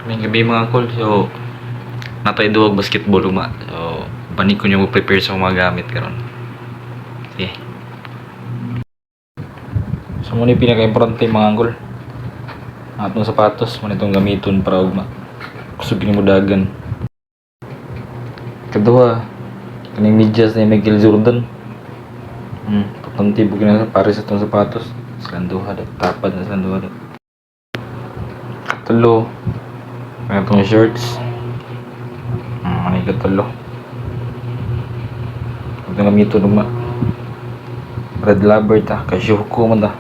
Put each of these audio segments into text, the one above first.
May gabi mga kol, so natay duwag basketball uma. So bani ko nyo prepare sa mga gamit karon. Sige. So muna yung pinaka-importante mga kol. Atong sapatos, muna itong gamiton para uma. Kusugin mo dagan. Kedua, kaning medyas ni Michael Jordan. Patunti bugin na pares itong sapatos. Silanduha dat, tapad na silanduha dat. Tulo, may itong shorts. Ano yung katulo? Huwag na gamito naman. Red Labber ta, kasyuhuko man ta.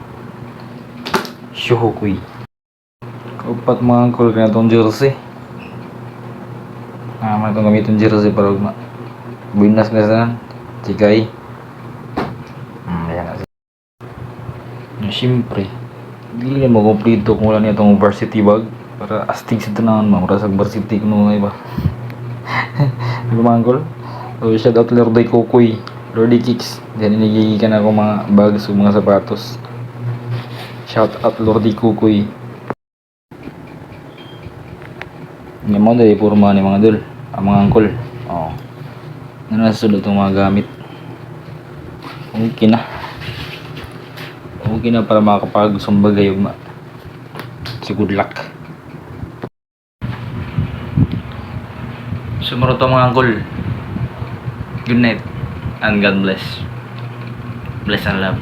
Syuhukoy. Kaupat mga kol ka na itong jersey. May itong gamitin jersey para huwag ma. Binas na saan. Chikay. Ayan na siya. Siyempre, hindi na makomplito kung wala niya itong varsity bag. Para astig sa tanawan mo. Mura sa varsity kung mga iba. Diba mga kol? So shout out Lorday Kukoy, Lordy Kicks. Diyan inigigikan ako mga bags o mga sapatos. Shout out Lordy Kukoy. Nga mo dahil puro mga ni mga dul. Ang mga angkol. Nanasunod itong mga gamit. Okay na. Okay na para makakapag-sumbagay yung si good luck. Sumunod ang mga angkol. Good night and God bless. Bless and love.